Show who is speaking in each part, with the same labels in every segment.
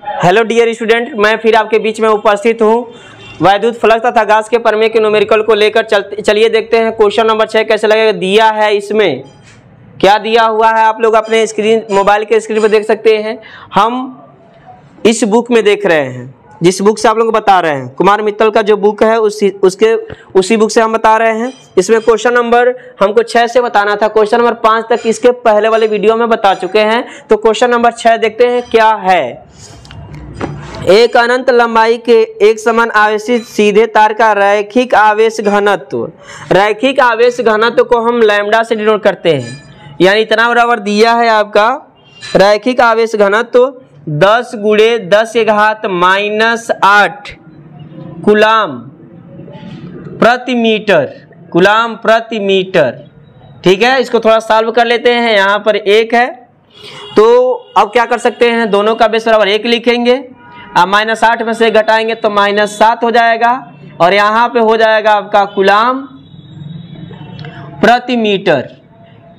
Speaker 1: Hello dear student, मैं फिर आपके बीच में उपस्थित हूँ वैद्युत फ्लक्स तथा गैस के प्रमेय के न्यूमेरिकल को लेकर चलिए देखते हैं क्वेश्चन नंबर 6 कैसे लगेगा। दिया है, इसमें क्या दिया हुआ है आप लोग अपने स्क्रीन मोबाइल के स्क्रीन पर देख सकते हैं। हम इस बुक में देख रहे हैं, जिस बुक से आप लोगों को बता रहे हैं, कुमार मित्तल का जो बुक है उसी बुक से हम बता रहे हैं। इसमें क्वेश्चन नंबर हमको 6 से बताना था, क्वेश्चन नंबर 5 तक इसके पहले वाले वीडियो में बता चुके हैं। तो क्वेश्चन नंबर 6 देखते हैं क्या है। एक अनंत लंबाई के एक समान आवेशित सीधे तार का रैखिक आवेश घनत्व, रैखिक आवेश घनत्व को हम लैम्डा से डिनोट करते हैं, यानी इतना बराबर दिया है आपका रैखिक आवेश घनत्व 10 × 10⁻⁻8 कूलाम प्रति मीटर, कूलाम प्रति मीटर। ठीक है, इसको थोड़ा सॉल्व कर लेते हैं। यहाँ पर 1 है तो अब क्या कर सकते हैं, दोनों का बेस बराबर 1 लिखेंगे। अब -8 में से घटाएंगे तो -7 हो जाएगा और यहाँ पे हो जाएगा आपका कूलाम प्रति मीटर।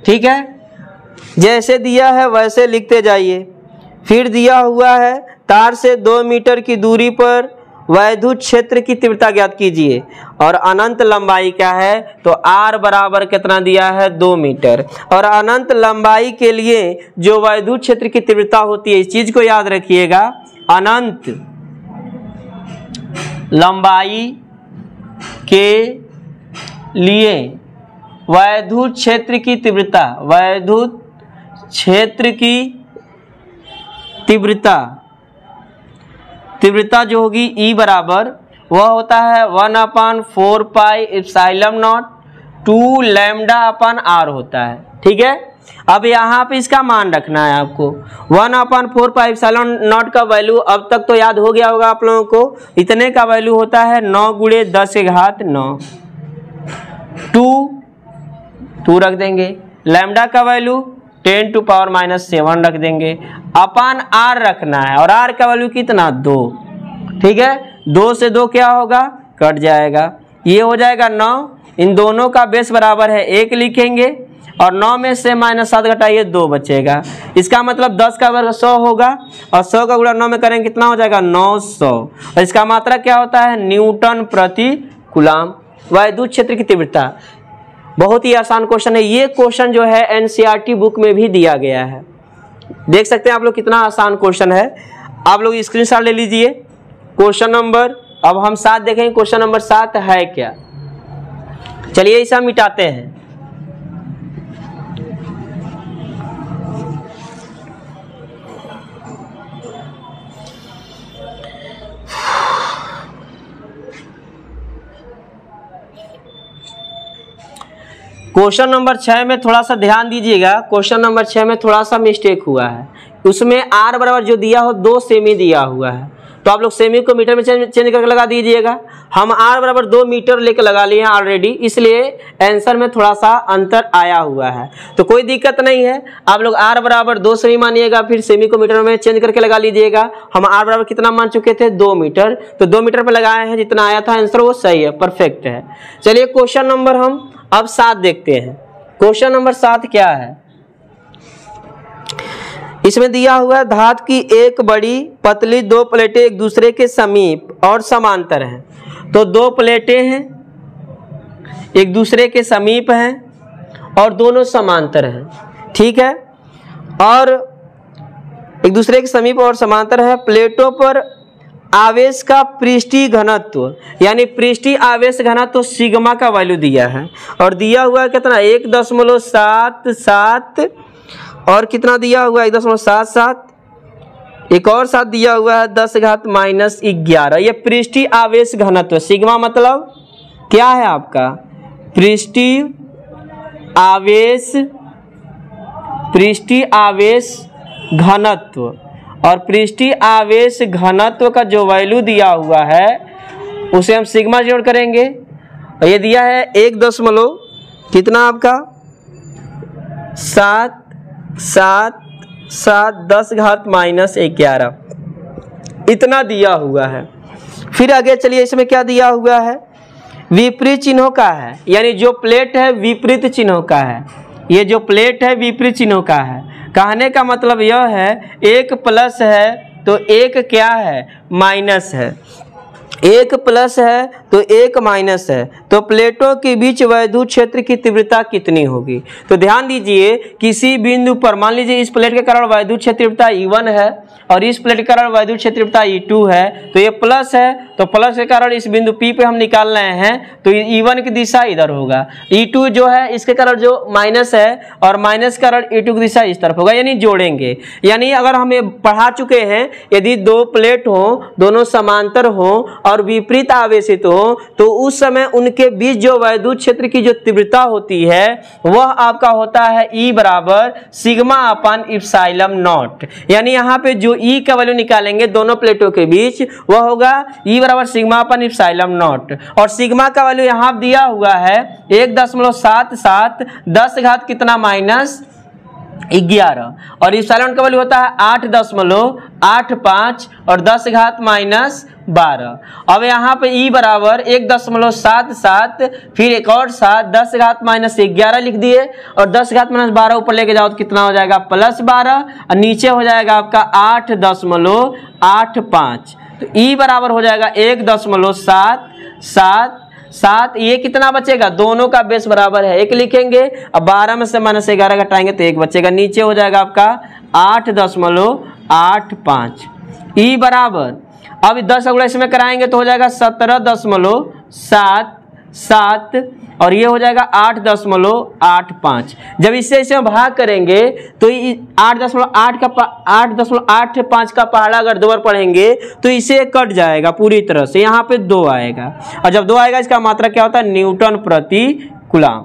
Speaker 1: ठीक है, जैसे दिया है वैसे लिखते जाइए। फिर दिया हुआ है तार से 2 मीटर की दूरी पर वैद्युत क्षेत्र की तीव्रता ज्ञात कीजिए और अनंत लंबाई क्या है, तो R बराबर कितना दिया है 2 मीटर। और अनंत लंबाई के लिए जो वैद्युत क्षेत्र की तीव्रता होती है, इस चीज को याद रखिएगा, अनंत लंबाई के लिए वैद्युत क्षेत्र की तीव्रता, वैद्युत क्षेत्र की तीव्रता जो होगी E बराबर वह होता है 1/4πε0 2 λ/r होता है। ठीक है, अब यहाँ पे इसका मान रखना है आपको। 1/4πε0 का वैल्यू अब तक तो याद हो गया होगा आप लोगों को। इतने का वैल्यू होता है 9 × 10⁹ 2 रख देंगे। लैम्डा का वैल्यू 10⁻⁻7 रख देंगे। अपान R रखना है और R का वैल्यू कितना 2। ठीक है, 2 से 2 क्या होगा, कट जाएगा, ये हो जाएगा 9। इन दोनों का बेस बराबर है 1 लिखेंगे और 9 में से -7 घटाइए 2 बचेगा। इसका मतलब 10 का वर्ग 100 होगा और 100 का गुणा 9 में करेंगे कितना हो जाएगा 900। और इसका मात्रा क्या होता है, न्यूटन प्रति कूलाम, वैद्युत क्षेत्र की तीव्रता। बहुत ही आसान क्वेश्चन है। ये क्वेश्चन जो है एनसीईआरटी बुक में भी दिया गया है, देख सकते हैं आप लोग कितना आसान क्वेश्चन है। आप लोग स्क्रीनशॉट ले लीजिए। क्वेश्चन नंबर, अब हम 7 देखेंगे क्वेश्चन नंबर 7 है क्या। चलिए इसे हम मिटाते हैं। क्वेश्चन नंबर 6 में थोड़ा सा ध्यान दीजिएगा। क्वेश्चन नंबर 6 में थोड़ा सा मिस्टेक हुआ है। उसमें R बराबर जो दिया हो 2 सेमी दिया हुआ है, तो आप लोग सेमी को मीटर में चेंज करके लगा दीजिएगा। हम R बराबर 2 मीटर लेकर लगा लिए हैं ऑलरेडी, इसलिए आंसर में थोड़ा सा अंतर आया हुआ है। तो कोई दिक्कत नहीं है, आप लोग R बराबर 2 सेमी मानिएगा, फिर सेमी को मीटर में चेंज करके लगा लीजिएगा। हम R बराबर कितना मान चुके थे 2 मीटर, तो 2 मीटर पर लगाए हैं, जितना आया था आंसर वो सही है, परफेक्ट है। चलिए क्वेश्चन नंबर हम अब 7 देखते हैं। क्वेश्चन नंबर 7 क्या है, इसमें दिया हुआ है धातु की एक बड़ी पतली 2 प्लेटें एक दूसरे के समीप और समांतर हैं। तो 2 प्लेटें हैं, एक दूसरे के समीप हैं और दोनों समांतर हैं। ठीक है, और एक दूसरे के समीप और समांतर है। प्लेटों पर आवेश का पृष्ठीय घनत्व, यानी पृष्ठीय आवेश घनत्व सिग्मा का वैल्यू दिया है और दिया हुआ है कितना 1.77 और कितना दिया हुआ है 1.77, एक और 7 दिया हुआ है 10⁻⁻11। ये पृष्ठीय आवेश घनत्व, सिग्मा मतलब क्या है आपका पृष्ठीय आवेश घनत्व, और पृष्ठीय आवेश घनत्व का जो वैल्यू दिया हुआ है उसे हम सिग्मा जोड़ करेंगे। और ये दिया है 1 कितना आपका 10⁻11 इतना दिया हुआ है। फिर आगे चलिए, इसमें क्या दिया हुआ है, विपरीत चिन्हों का है, यानी जो प्लेट है विपरीत चिन्हों का है। ये जो प्लेट है विपरीत चिन्हों का है। कहने का मतलब यह है 1 प्लस है तो एक क्या है, माइनस है, एक प्लस है तो एक माइनस है, तो प्लेटों के बीच वैद्युत क्षेत्र की तीव्रता कितनी होगी। तो ध्यान दीजिए, किसी बिंदु पर मान लीजिए इस प्लेट के कारण वैद्युत क्षेत्र तीव्रता E1 है और इस प्लेट के कारण वैद्युत क्षेत्र तीव्रता E2 है, तो ये प्लस है, तो प्लस के कारण इस बिंदु P पे हम निकाल रहे हैं, तो E1 की दिशा इधर होगा, E2 जो है इसके कारण जो माइनस है और माइनस के कारण E2 की दिशा इस तरफ होगा, यानी जोड़ेंगे। यानी अगर हम ये पढ़ा चुके हैं, यदि दो प्लेट हो, दोनों समांतर हो और विपरीत आवेशित हो, तो उस समय उनके बीच जो वैद्युत क्षेत्र की जो तीव्रता होती है वह आपका होता है E बराबर सिग्मा अपन इप्सिलॉन नॉट। यानी यहाँ पे जो E का वैल्यू निकालेंगे दोनों प्लेटों के बीच वह होगा E बराबर सिग्मा अपन इप्सिलॉन नॉट, और सिग्मा का वैल्यू यहाँ दिया हुआ है 1.77, 10 घात कितना माइनस 11, और इप्सिलॉन का वैल्यू होता है 8.85 और 10 घात माइनस 12। अब यहाँ पे E बराबर 1.77, फिर एक और 7, 10 घात माइनस 11 लिख दिए, और 10 घात माइनस 12 ऊपर लेके जाओ तो कितना हो जाएगा प्लस 12, और नीचे हो जाएगा आपका 8.85। तो E बराबर हो जाएगा 1.77, ये कितना बचेगा, दोनों का बेस बराबर है 1 लिखेंगे, अब 12 में से माइनस 11 घटाएंगे तो 1 बचेगा, नीचे हो जाएगा आपका 8.85। E बराबर अब 10 गुणा इसमें कराएंगे तो हो जाएगा 17.77, और ये हो जाएगा 8.85। जब इससे इसे भाग करेंगे तो 8.85 का पहाड़ा अगर 2 बार पढ़ेंगे तो इसे कट जाएगा पूरी तरह से, यहाँ पे 2 आएगा, और जब 2 आएगा इसका मात्रा क्या होता है, न्यूटन प्रति कूलम।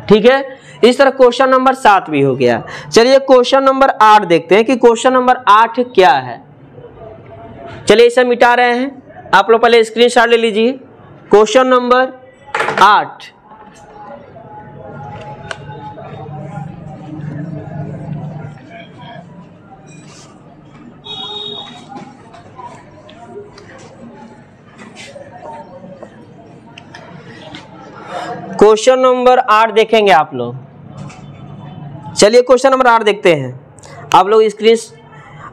Speaker 1: ठीक है, इस तरह क्वेश्चन नंबर 7 भी हो गया। चलिए क्वेश्चन नंबर 8 देखते हैं कि क्वेश्चन नंबर 8 क्या है। चलिए इसे मिटा रहे हैं, आप लोग पहले स्क्रीनशॉट ले लीजिए। क्वेश्चन नंबर 8, क्वेश्चन नंबर 8 देखेंगे आप लोग। चलिए क्वेश्चन नंबर 8 देखते हैं, आप लोग स्क्रीन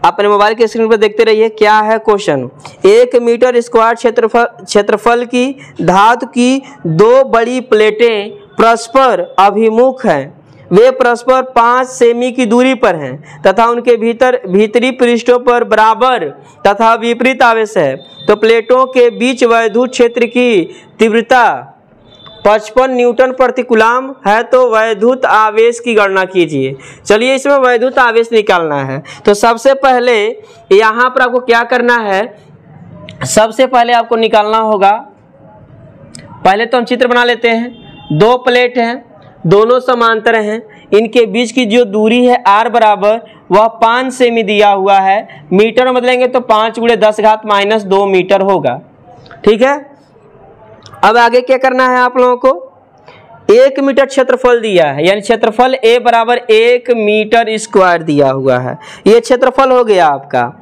Speaker 1: अपने मोबाइल के स्क्रीन पर देखते रहिए। क्या है क्वेश्चन, 1 मीटर स्क्वायर क्षेत्रफल की धातु की 2 बड़ी प्लेटें परस्पर अभिमुख हैं, वे परस्पर 5 सेमी की दूरी पर हैं तथा उनके भीतरी पृष्ठों पर बराबर तथा विपरीत आवेश है, तो प्लेटों के बीच वैद्युत क्षेत्र की तीव्रता 55 न्यूटन प्रति कूलम है, तो वैद्युत आवेश की गणना कीजिए। चलिए इसमें वैद्युत आवेश निकालना है, तो सबसे पहले यहाँ पर आपको क्या करना है, सबसे पहले आपको निकालना होगा, पहले तो हम चित्र बना लेते हैं। 2 प्लेट हैं, दोनों समांतर हैं, इनके बीच की जो दूरी है r बराबर वह 5 सेमी दिया हुआ है, मीटर में बदलेंगे तो 5 × 10 घात माइनस 2 मीटर होगा। ठीक है, अब आगे क्या करना है आप लोगों को, 1 मीटर क्षेत्रफल दिया है, यानी क्षेत्रफल A बराबर 1 मीटर स्क्वायर दिया हुआ है, ये क्षेत्रफल हो गया आपका।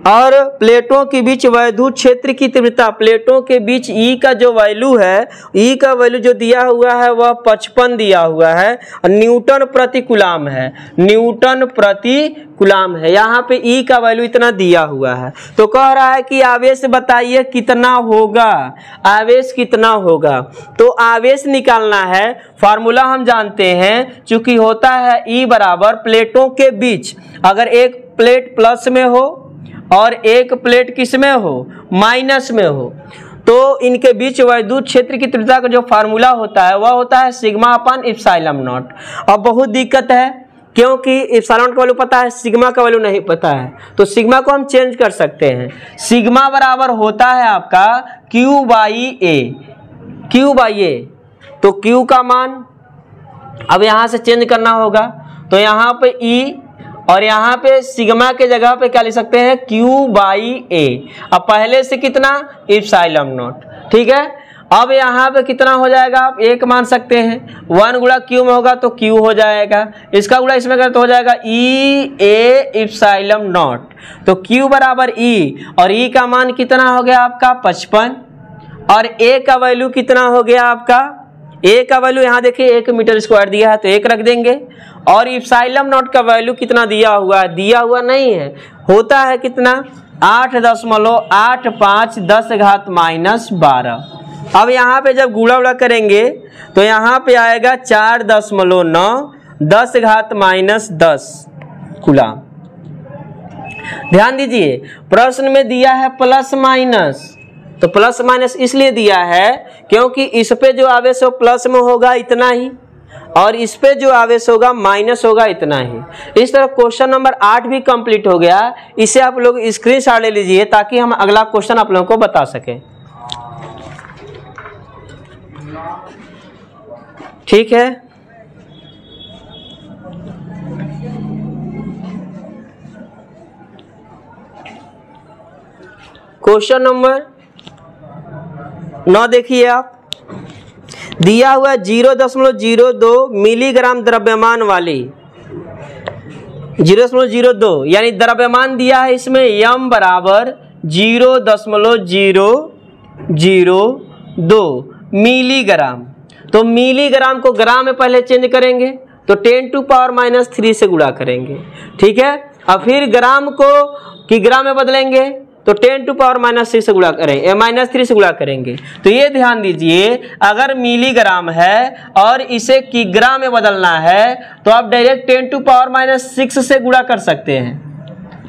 Speaker 1: और प्लेटों के बीच वैद्युत क्षेत्र की तीव्रता, प्लेटों के बीच E का जो वैल्यू है, E का वैल्यू जो दिया हुआ है वह 55 दिया हुआ है, और न्यूटन प्रति कूलम है, न्यूटन प्रति कूलम है, यहाँ पे E का वैल्यू इतना दिया हुआ है। तो कह रहा है कि आवेश बताइए कितना होगा, आवेश कितना होगा। तो आवेश निकालना है, फार्मूला हम जानते हैं, चूंकि होता है E बराबर प्लेटों के बीच, अगर एक प्लेट प्लस में हो और एक प्लेट किस में हो, माइनस में हो, तो इनके बीच वैद्युत क्षेत्र की तीव्रता का जो फार्मूला होता है वह होता है सिग्मा अपन इप्सिलॉन नॉट। अब बहुत दिक्कत है, क्योंकि इप्सिलॉन का वैल्यू पता है, सिग्मा का वैल्यू नहीं पता है, तो सिग्मा को हम चेंज कर सकते हैं। सिग्मा बराबर होता है आपका Q/A, Q/A, तो Q का मान अब यहाँ से चेंज करना होगा, तो यहाँ पे E और यहाँ पे सिग्मा के जगह पे क्या लिख सकते हैं, Q/A। अब पहले से कितना, इप्सिलॉन नॉट। ठीक है, अब यहाँ पे कितना हो जाएगा, आप 1 मान सकते हैं, 1 गुणा Q में होगा तो Q हो जाएगा, इसका गुणा इसमें करें तो हो जाएगा EA इप्सिलॉन नॉट। तो Q बराबर E, और E का मान कितना हो गया आपका 55, और A का वैल्यू कितना हो गया आपका ए का वैल्यू यहाँ देखिए 1 मीटर स्क्वायर दिया है तो 1 रख देंगे। और इप्सिलॉन नॉट का वैल्यू कितना दिया हुआ है, दिया हुआ नहीं है, होता है कितना 8.85 10 घात -12। अब यहाँ पे जब गुणा उड़ा करेंगे तो यहाँ पे आएगा 4.9 10 घात -10 कूलम। ध्यान दीजिए प्रश्न में दिया है प्लस माइनस, तो प्लस माइनस इसलिए दिया है क्योंकि इस पे जो आवेश हो प्लस में होगा इतना ही और इस पे जो आवेश होगा माइनस होगा इतना ही। इस तरह क्वेश्चन नंबर 8 भी कंप्लीट हो गया। इसे आप लोग स्क्रीनशॉट ले लीजिए ताकि हम अगला क्वेश्चन आप लोगों को बता सकें। ठीक है, क्वेश्चन नंबर 9 देखिए आप, दिया हुआ 0.02 मिलीग्राम द्रव्यमान वाली 0.02 यानी द्रव्यमान दिया है इसमें m बराबर 0.002 मिलीग्राम। तो मिलीग्राम को ग्राम में पहले चेंज करेंगे तो 10⁻³ से गुणा करेंगे। ठीक है, अब फिर ग्राम को कि ग्राम में बदलेंगे तो 10⁻³ से गुणा करें -3 से गुणा करेंगे। तो ये ध्यान दीजिए अगर मिलीग्राम है और इसे किग्रा में बदलना है तो आप डायरेक्ट 10⁻6 से गुणा कर सकते हैं।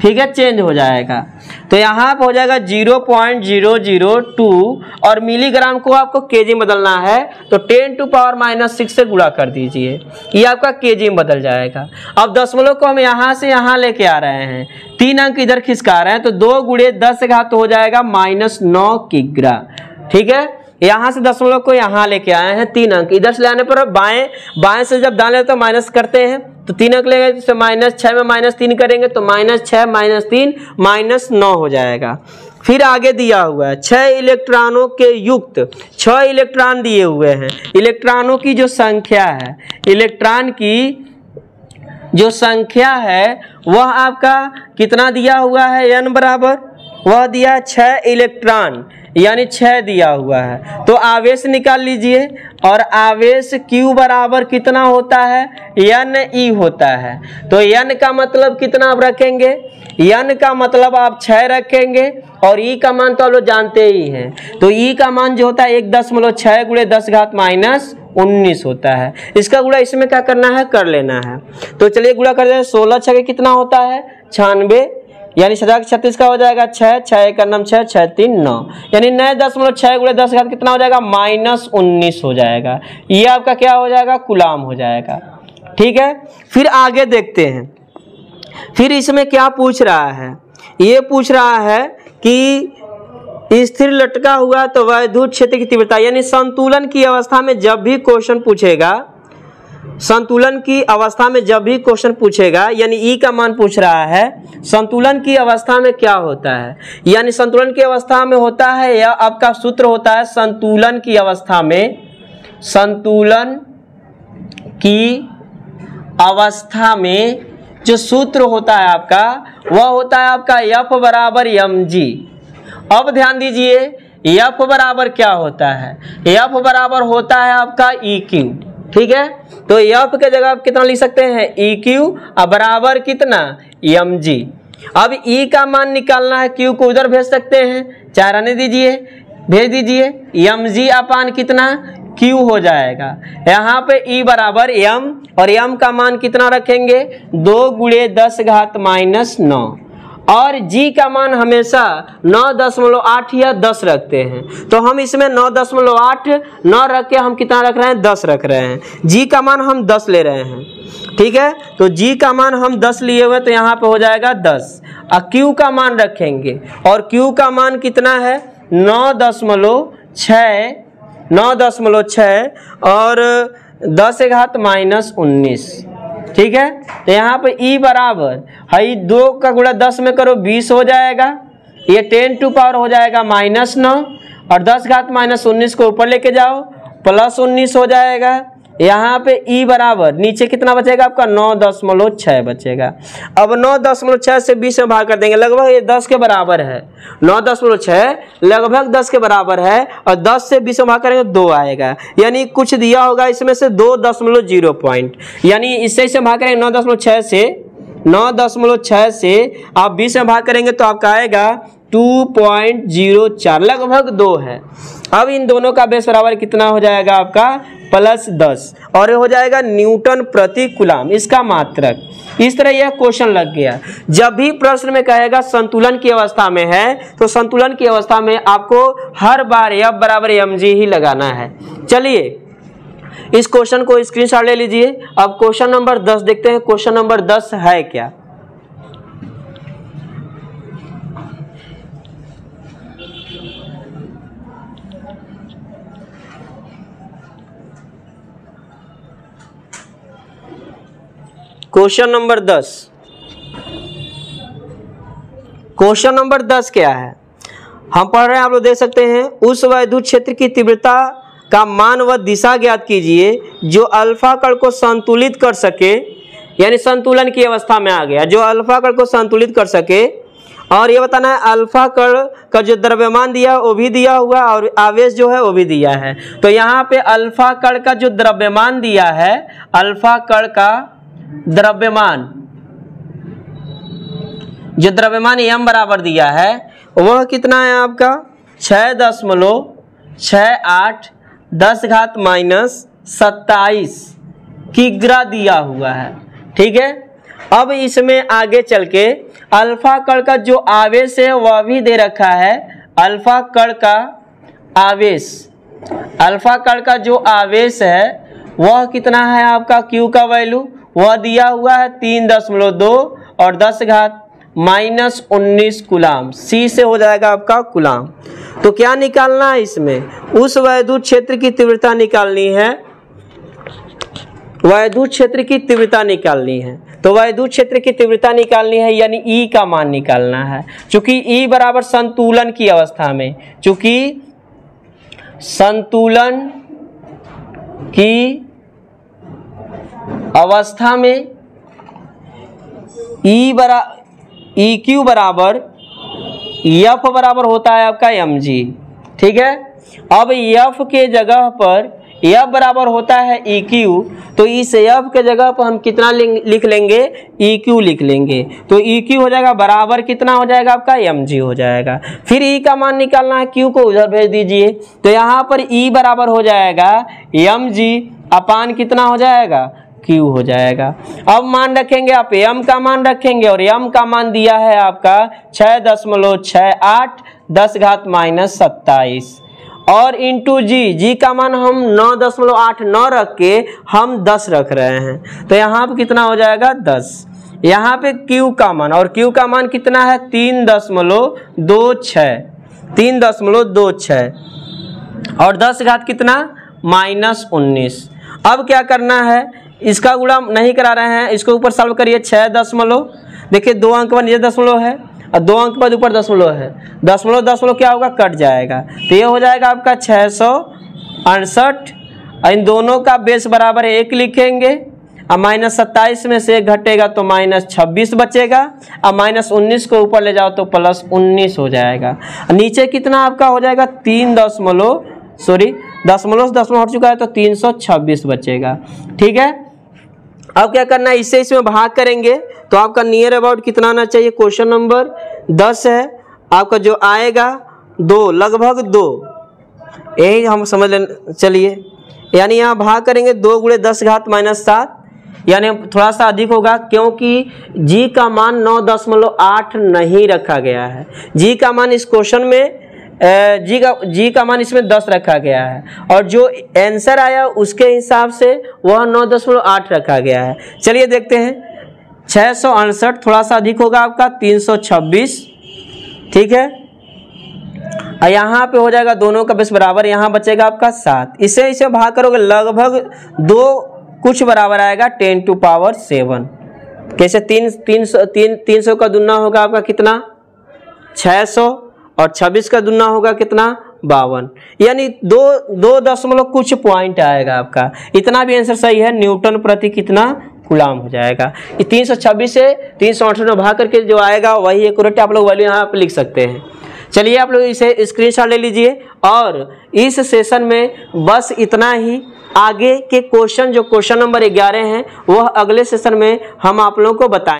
Speaker 1: ठीक है, चेंज हो जाएगा तो यहाँ पे हो जाएगा 0.002 और मिलीग्राम को आपको केजी में बदलना है तो 10⁻6 से गुणा कर दीजिए, ये आपका केजी में बदल जाएगा। अब दशमलव को हम यहाँ से यहाँ लेके आ रहे हैं, 3 अंक इधर खिसका रहे हैं तो 2 × 10 घात हो जाएगा -9 किग्रा। ठीक है, यहाँ से दशमलव को यहाँ लेके आए हैं, 3 अंक इधर से लाने पर बाएं से जब दाएं तो माइनस करते हैं तो 3 अंक लेंगे तो -6 में -3 करेंगे तो -6 -3 -9 हो जाएगा। फिर आगे दिया हुआ है 6 इलेक्ट्रॉनों के युक्त 6 इलेक्ट्रॉन दिए हुए हैं। इलेक्ट्रॉनों की जो संख्या है, इलेक्ट्रॉन की जो संख्या है वह आपका कितना दिया हुआ है, n बराबर वह दिया 6 इलेक्ट्रॉन यानी 6 दिया हुआ है। तो आवेश निकाल लीजिए और आवेश Q बराबर कितना होता है, Ne होता है। तो N का मतलब कितना आप रखेंगे, N का मतलब आप 6 रखेंगे और E का मान तो आप लोग जानते ही हैं। तो E का मान जो होता है 1.6 × 10 घात -19 होता है। इसका गुणा इसमें क्या करना है, कर लेना है। तो चलिए गुणा कर दें, 16 6 कितना होता है 96 यानी 36 का हो जाएगा 6 6 1 9 6 6 3 9 यानी 9.6 × 10 घात कितना हो जाएगा -19 हो जाएगा। ये आपका क्या हो जाएगा, कूलम हो जाएगा। ठीक है, फिर आगे देखते हैं। फिर इसमें क्या पूछ रहा है, ये पूछ रहा है कि स्थिर लटका हुआ तो वैद्युत क्षेत्र की तीव्रता यानी संतुलन की अवस्था में जब भी क्वेश्चन पूछेगा, संतुलन की अवस्था में जब भी क्वेश्चन पूछेगा यानी ई का मान पूछ रहा है, संतुलन की अवस्था में क्या होता है, यानी संतुलन की अवस्था में होता है या आपका सूत्र होता है संतुलन की अवस्था में, संतुलन की अवस्था में जो सूत्र होता है आपका वह होता है आपका F बराबर mg। अब ध्यान दीजिए F बराबर क्या होता है, F बराबर होता है आपका EQ। ठीक है, तो F के जगह आप कितना लिख सकते हैं, EQ बराबर कितना mg। अब E का मान निकालना है, Q को उधर भेज सकते हैं, 4 आने दीजिए, भेज दीजिए, mg अपान कितना Q हो जाएगा। यहाँ पे E बराबर m और m का मान कितना रखेंगे 2 × 10 घात -9 और G का मान हमेशा 9.8 या 10 रखते हैं। तो हम इसमें 9.8 9 रख के हम कितना रख रहे हैं, 10 रख रहे हैं। G का मान हम 10 ले रहे हैं। ठीक है, तो G का मान हम 10 लिए हुए तो यहाँ पे हो जाएगा 10। और Q का मान रखेंगे और Q का मान कितना है 9.6 और 10 घात -19। ठीक है, तो यहाँ पे E बराबर है 2 का गुणा 10 में करो 20 हो जाएगा, ये 10⁻ हो जाएगा -9 और 10 घात -19 को ऊपर लेके जाओ +19 हो जाएगा यहाँ पे ई बराबर नीचे कितना बचेगा आपका 9.6 बचेगा। अब 9.6 से 20 में भाग कर देंगे, लगभग ये 10 के बराबर है। 9.6 लगभग 10 के बराबर है और 10 से 20 में भाग करेंगे 2 आएगा, यानी कुछ दिया होगा इसमें से 2.0 पॉइंट, यानी इससे इसे भाग करेंगे 9.6 से आप 20 में भाग करेंगे तो आपका आएगा 2.04, लगभग 2 है। अब इन दोनों का बेस बराबर कितना हो जाएगा आपका +10 और ये हो जाएगा न्यूटन प्रति कूलम इसका मात्रक। इस तरह यह क्वेश्चन लग गया। जब भी प्रश्न में कहेगा संतुलन की अवस्था में है तो संतुलन की अवस्था में आपको हर बार F बराबर mg ही लगाना है। चलिए इस क्वेश्चन को स्क्रीनशॉट ले लीजिए। अब क्वेश्चन नंबर 10 देखते हैं, क्वेश्चन नंबर 10 है क्या। क्वेश्चन नंबर 10, क्वेश्चन नंबर 10 क्या है हम पढ़ रहे हैं, आप लोग देख सकते हैं। उस वैद्युत क्षेत्र की तीव्रता का मान व दिशा ज्ञात कीजिए जो अल्फा कण को संतुलित कर सके, यानी संतुलन की अवस्था में आ गया, जो अल्फा कण को संतुलित कर सके। और ये बताना है अल्फा कण का जो द्रव्यमान दिया वो भी दिया हुआ और आवेश जो है वो भी दिया है। तो यहाँ पे अल्फा कण का जो द्रव्यमान दिया है, अल्फा कण का द्रव्यमान जो द्रव्यमान m बराबर दिया है वह कितना है आपका 6.68 10⁻⁻27 किग्रा दिया हुआ है। ठीक है, अब इसमें आगे चल के अल्फा कण का जो आवेश है वह भी दे रखा है। अल्फा कण का आवेश, अल्फा कण का जो आवेश है वह कितना है आपका Q का वैल्यू वह दिया हुआ है 3.2 और 10⁻⁻19 कूलम। C से हो जाएगा आपका कूलम। तो क्या निकालना है इसमें, उस वैद्युत क्षेत्र की तीव्रता निकालनी है, वैद्युत क्षेत्र की तीव्रता निकालनी है। तो वैद्युत क्षेत्र की तीव्रता निकालनी है यानी E का मान निकालना है। चूंकि E बराबर संतुलन की अवस्था में, चूंकि संतुलन की अवस्था में EQ बराबर F बराबर होता है आपका mg। ठीक है, अब F के जगह पर F बराबर होता है EQ, तो इस F के जगह पर हम कितना लिख लेंगे EQ लिख लेंगे। तो EQ हो जाएगा बराबर कितना हो जाएगा आपका mg हो जाएगा। फिर E का मान निकालना है, Q को उधर भेज दीजिए। तो यहाँ पर E बराबर हो जाएगा mg अपान कितना हो जाएगा Q हो जाएगा। अब मान रखेंगे आप m का मान रखेंगे और m का मान दिया है आपका 6.68 10⁻⁻27 और इंटू जी का मान हम 9.89 रख के हम 10 रख रहे हैं। तो यहाँ पे कितना हो जाएगा 10। यहाँ पे Q का मान, और Q का मान कितना है 3.26 और 10 घात कितना -19। अब क्या करना है, इसका गुणा नहीं करा रहे हैं, इसको ऊपर सॉल्व करिए 6 दशमलव, देखिए 2 अंक पर नीचे दशमलव है और 2 अंक पर ऊपर दशमलव है, दशमलव क्या होगा कट जाएगा। तो ये हो जाएगा आपका 668। इन दोनों का बेस बराबर 1 लिखेंगे और -27 में से 1 घटेगा तो -26 बचेगा और -19 को ऊपर ले जाओ तो +19 हो जाएगा। नीचे कितना आपका हो जाएगा 3 दशमलव हट चुका है तो 326 बचेगा। ठीक है, अब क्या करना है, इससे इसमें भाग करेंगे तो आपका नियर अबाउट कितना आना चाहिए। क्वेश्चन नंबर 10 है आपका, जो आएगा 2, लगभग 2, यही हम समझ लें। चलिए, यानी यहाँ भाग करेंगे 2 × 10⁻⁻7, यानी थोड़ा सा अधिक होगा क्योंकि जी का मान 9.8 नहीं रखा गया है। जी का मान इस क्वेश्चन में जी का मान इसमें 10 रखा गया है और जो आंसर आया उसके हिसाब से वह 9.8 रखा गया है। चलिए देखते हैं, 668 थोड़ा सा अधिक होगा आपका 326। ठीक है, और यहाँ पे हो जाएगा दोनों का बेस बराबर, यहाँ बचेगा आपका 7। इसे भाग करोगे लगभग 2 कुछ बराबर आएगा 10⁻7। कैसे 300 का दुना होगा आपका कितना 600 और 26 का दुना होगा कितना 52, यानी 2 कुछ पॉइंट आएगा आपका। इतना भी आंसर सही है, न्यूटन प्रति कितना कूलाम हो जाएगा। ये 326 से 368 भाग करके जो आएगा वही एक्यूरेट आप लोग वैल्यू यहाँ पे लिख सकते हैं। चलिए आप लोग इसे स्क्रीनशॉट ले लीजिए और इस सेशन में बस इतना ही। आगे के क्वेश्चन जो क्वेश्चन नंबर 11 हैं वह अगले सेशन में हम आप लोगों को बताएं।